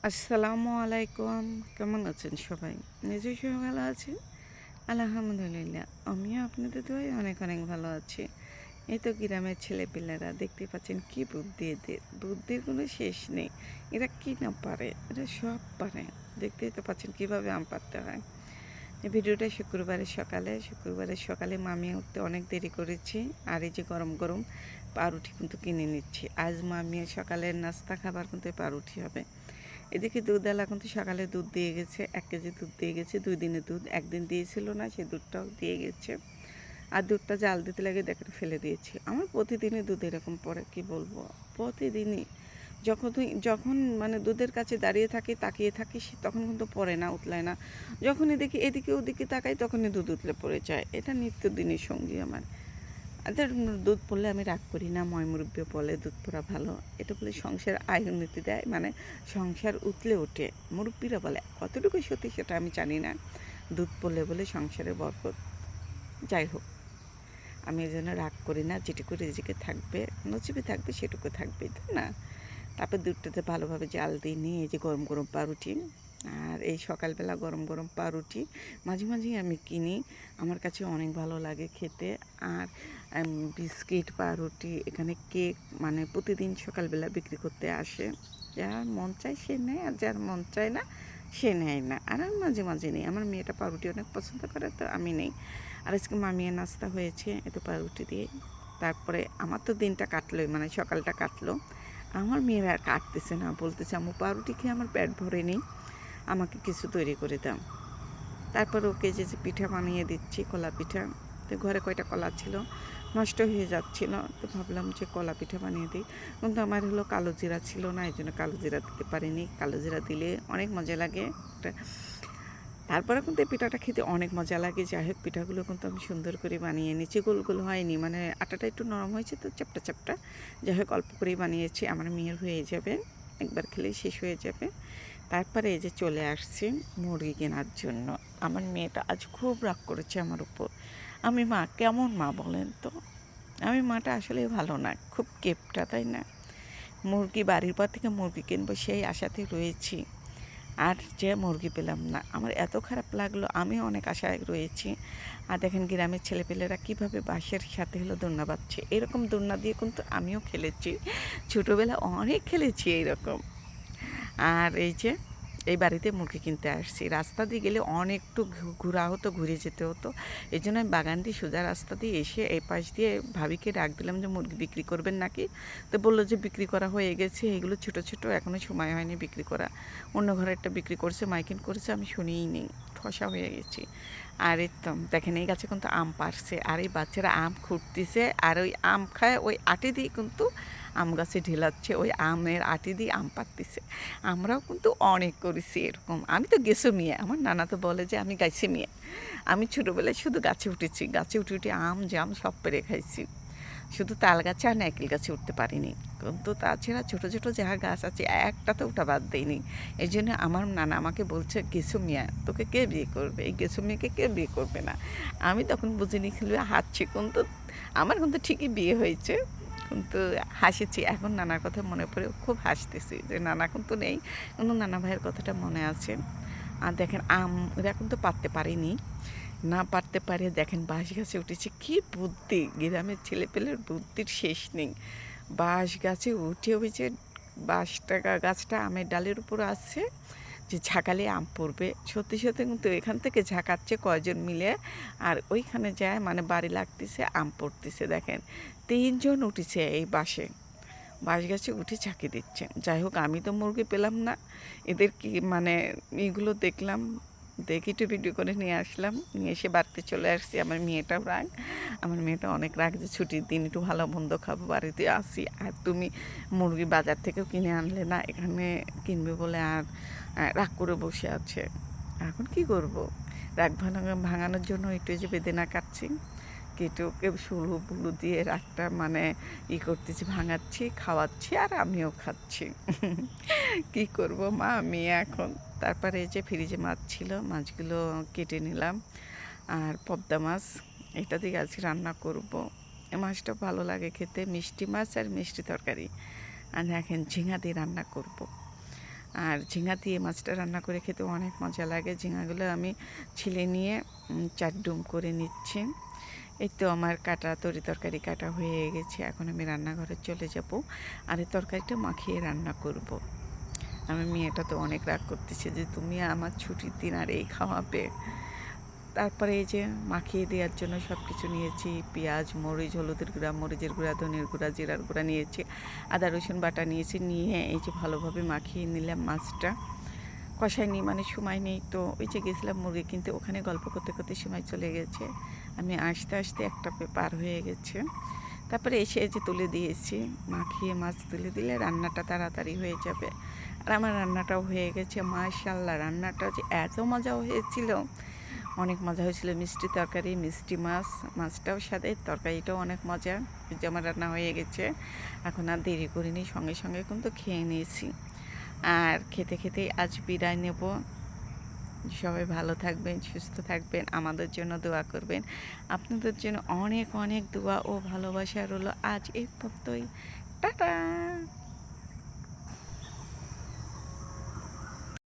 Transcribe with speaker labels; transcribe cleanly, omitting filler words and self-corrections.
Speaker 1: আসসালামু আলাইকুম। কেমন আছেন সবাই? নিশ্চয়ই সবাই ভালো আছেন? আলহামদুলিল্লাহ। আমিও আপনাদের দোয়ায় অনেক, অনেক ভালো আছি। এই তো গ্রামের ছেলেপিলেরা দেখতেই পাচ্ছেন কি বুদ্ধি এদের। বুদ্ধির কোনো শেষ নেই। এরা কি না পারে? এরা সব পারে। দেখতেই তো পাচ্ছেন কিভাবে আম পাড়তে হয়। এই ভিডিওটা শুক্রবারের সকালে মামি উঠতে অনেক দেরি করেছি। আর এই যে গরম, গরম পাউরুটি কিন্তু কিনে নিচ্ছি। আজ মামির সকালের নাস্তা খাবার কিন্তু পাউরুটি হবে। এদিকে দুধওয়ালা কিন্তু সকালে দুধ দিয়ে গেছে, ১ কেজি দুধ দিয়ে গেছে, ২ দিনের দুধ। একদিন দিয়েছিল না, সেই দুধটাও দিয়ে গেছে। আর দুধটা জাল দিতে লাগে দেখেন ফেলে দিয়েছি। আমার প্রতিদিনই দুধ এরকম পড়ে, কি বলবো? প্রতিদিনই। যখন মানে দুধের কাছে দাঁড়িয়ে থাকি, তাকিয়ে থাকি, তখন কিন্তু পড়ে না, উতলায় না। যখনই দেখি এদিকে ওদিকে তাকাই, তখনই দুধ উতলে পড়ে যায়। এটা নিত্যদিনের সঙ্গী আমার। আচ্ছা, দুধ পড়লে আমি রাগ করি না। ময়-মুরব্বিও বলে দুধ পড়া ভালো। এটা বলে সংসার আয় উন্নতি দেয়, মানে সংসার উতলে ওঠে। মুরব্বিরা বলে, কতটুকু সত্যি সেটা আমি জানি না। দুধ পড়লে বলে সংসারে বরকত। যাই হোক, আমি এজন্য রাগ করি না। যেটুকু রিজিকে থাকবে, নসিবে থাকবে সেটুকু থাকবেই, তাই না? তারপর দুধটাতে ভালোভাবে জাল দিয়ে নিয়ে এই যে গরম, গরম পাউরুটি। আর এই সকালবেলা গরম, গরম পাউরুটি মাঝে, মাঝেই আমি কিনি। আমার কাছে অনেক ভালো লাগে খেতে। আর বিস্কিট, পাউরুটি, এখানে কেক মানে প্রতিদিন সকালবেলা বিক্রি করতে আসে। যার মন চায় সে নেয়, আর যার মন চায় না সে নেয় না। আর আমি মাঝে, মাঝে নেই। আমার মেয়েটা পাউরুটি অনেক পছন্দ করে, তো আমি নেই। আর আজকে মামিয়ার নাস্তা হয়েছে এতো পাউরুটি দিয়ে। তারপরে আমার তো দিনটা কাটলোই, মানে সকালটা কাটলো। আমার মেয়েরা আর কাটতেছে না, বলতেছে আম্মু পাউরুটি খেয়ে আমার পেট ভরেনি, আমাকে কিছু তৈরি করে দাও। তারপর ওকে যে পিঠা বানিয়ে দিচ্ছি, কলা পিঠা। তো ঘরে কয়টা কলা ছিল, নষ্ট হয়ে যাচ্ছিল, তো ভাবলাম যে কলা পিঠা বানিয়ে দিই। কিন্তু আমার হলো কালো জিরা ছিল না, এই জন্য কালো জিরা দিতে পারিনি। কালো জিরা দিলে অনেক মজা লাগে একটা। তারপরে কিন্তু এই পিঠাটা খেতে অনেক মজা লাগে। যাই হোক, পিঠাগুলো কিন্তু আমি সুন্দর করে বানিয়ে নিয়েছি। গোল গোল হয়নি, মানে আটাটা একটু নরম হয়েছে তো চ্যাপটা চ্যাপটা। যাই হোক, অল্প করেই বানিয়েছি, আমার মেয়ের হয়ে যাবে, একবার খেলেই শেষ হয়ে যাবে। তারপরে এই যে চলে আসছি মুরগি কেনার জন্য। আমার মেয়েটা আজ খুব রাগ করেছে আমার উপর। আমি মা, কেমন মা বলেন তো? আমি মাটা আসলে ভালো না, খুব কেপটা, তাই না? মুরগি বাড়ির পর থেকে মুরগি কিনবো সেই আশাতে রয়েছি, আর যে মুরগি পেলাম না। আমার এত খারাপ লাগলো, আমিও অনেক আশায় রয়েছি। আর দেখেন গ্রামের ছেলেপেলেরা কীভাবে বাঁশের সাথে হলো দোলনা বাঁধছে। এরকম দোলনা দিয়ে কিন্তু আমিও খেলেছি, ছোটোবেলা অনেক খেলেছি এইরকম। আর এই যে এই বাড়িতে মুরগি কিনতে আসছি। রাস্তা দিয়ে গেলে অনেকটু ঘোরা হতো, ঘুরে যেতে হতো। এই জন্য আমি বাগান দিয়ে সোজা রাস্তা দিয়ে এসে এই পাশ দিয়ে ভাবিকে ডাক দিলাম যে মুরগি বিক্রি করবেন নাকি? তো বললো যে বিক্রি করা হয়ে গেছে, এগুলো ছোটো ছোটো, এখনও সময় হয়নি বিক্রি করা। অন্য ঘরে একটা বিক্রি করছে, মাইকিং করেছে, আমি শুনিই নি, ঠসা হয়ে গেছি। আর এই তো দেখেন এই গাছে কিন্তু আম পাড়ছে, আর এই বাচ্চারা আম খুঁটতেছে, আর ওই আম খায় ওই আটি দিয়ে কিন্তু আম গাছে ঢেলাচ্ছে, ওই আমের আটি দিয়ে আম পাড়তেছে। আমরাও কিন্তু অনেক করেছি এরকম। আমি তো গেছো মিয়া, আমার নানা তো বলে যে আমি গাইছি মিয়া। আমি ছোটোবেলায় শুধু গাছে উঠেছি, গাছে উঠে উঠে আম জাম সব পেরে খাইছি। শুধু তাল গাছে আর নারকেল গাছে উঠতে পারিনি। কিন্তু তাছাড়া ছোটো ছোটো যাহা গাছ আছে একটাতে ওটা বাদ দেয়নি। এই জন্য আমার নানা আমাকে বলছে, গেছো মিয়া, তোকে কে বিয়ে করবে? এই গেছো মেয়েকে কে বিয়ে করবে না? আমি তখন বুঝিনি, খেলে হাসছি, কিন্তু আমার কিন্তু ঠিকই বিয়ে হয়েছে। কিন্তু হাসিছি, এখন নানার কথা মনে পড়ে খুব হাসতেছি যে নানা কিন্তু নেই, কিন্তু নানা ভাইয়ের কথাটা মনে আছে। আর দেখেন আম এরা কিন্তু পারতে পারেনি, না পারতে পারে দেখেন বাঁশ গাছে উঠেছে। কী বুদ্ধি, গ্রামের ছেলেপেলের বুদ্ধির শেষ নেই। বাঁশ গাছে উঠে ওই যে বাঁশটা গাছটা আমের ডালের উপর আছে, যে ঝাঁকালে আম পড়বে। সত্যি সত্যি কিন্তু এখান থেকে ঝাঁকাচ্ছে কয়জন মিলে, আর ওইখানে যায় মানে বাড়ি লাগতেছে, আম পড়তেছে। দেখেন ৩ জন উঠেছে এই বাঁশে, বাঁশ গাছে উঠে ঝাঁকি দিচ্ছে। যাই হোক, আমি তো মুরগি পেলাম না, এদের কি মানে এগুলো দেখলাম, দেখে একটু ভিডিও করে নিয়ে আসলাম, নিয়ে এসে বাড়িতে চলে আসছি। আমার মেয়েটাও রাগ, আমার মেয়েটা অনেক রাগ যে ছুটির দিন একটু ভালো মন্দ খাবো, বাড়িতে আসি আর তুমি মুরগি বাজার থেকেও কিনে আনলে না, এখানে কিনবে বলে আর রাগ করে বসে আছে। এখন কি করব? রাগ ভাঙানোর জন্য একটু যে বেদেনা কাটছি, কেটে ওকে শুলু বুলু দিয়ে রাগটা মানে করতেছি, ভাঙাচ্ছি, খাওয়াচ্ছি, আর আমিও খাচ্ছি। কি করব মা আমি এখন। তারপরে এই যে ফ্রিজে মাছ ছিল, মাছগুলো কেটে নিলাম। আর পদ্মা মাছ, এটা দিয়ে আজকে রান্না করব। এই মাছটা ভালো লাগে খেতে, মিষ্টি মাছ আর মিষ্টি তরকারি। আর দেখেন ঝিঙা দিয়ে রান্না করব। আর ঝিঙা দিয়ে মাছটা রান্না করে খেতে অনেক মজা লাগে। ঝিঙাগুলো আমি ছিলে নিয়ে চারডুম করে নিচ্ছি। এই তো আমার তরি তরকারি কাটা হয়ে গেছে। এখন আমি রান্নাঘরে চলে যাব আর এই তরকারিটা মাখিয়ে রান্না করব। আমার মেয়েটা তো অনেক রাগ করতেছে যে তুমি আমার ছুটির দিন আর এই খাওয়াবে। তারপরে এই যে মাখিয়ে দেওয়ার জন্য সব কিছু নিয়েছি, পেঁয়াজ, মরিচ, হলুদের গুঁড়া, মরিচের গুঁড়া, ধনের গুঁড়া, জিরার গুঁড়া নিয়েছি, আদা রসুন বাটা নিয়েছি, নিয়ে এই যে ভালোভাবে মাখিয়ে নিলাম। মাছটা কষাই নিই, মানে সময় নেই, তো ওই যে গেছিলাম মুরগি কিনতে, ওখানে গল্প করতে করতে সময় চলে গেছে। আমি আসতে আসতে একটা পার হয়ে গেছে। তারপরে এসে যে তুলে দিয়েছি, মাখিয়ে মাছ তুলে দিলে রান্নাটা তাড়াতাড়ি হয়ে যাবে। আর আমার রান্নাটাও হয়ে গেছে। মাশাআল্লাহ, রান্নাটা যে এত মজা হয়েছিল, অনেক মজা হয়েছিল। মিষ্টি তরকারি, মিষ্টি মাছ, মাছটাও স্বাদে, তরকারিটাও অনেক মজা। এই যে আমার রান্না হয়ে গেছে, এখন আর দেরি করিনি, সঙ্গে সঙ্গে কিন্তু খেয়ে নিয়েছি। আর খেতে খেতেই আজ বিদায় নেব। সবাই ভালো থাকবেন, সুস্থ থাকবেন, আমাদের জন্য দোয়া করবেন। আপনাদের জন্য অনেক অনেক দোয়া ও ভালোবাসা রইল। আজ এই পর্যন্তই। টাটা।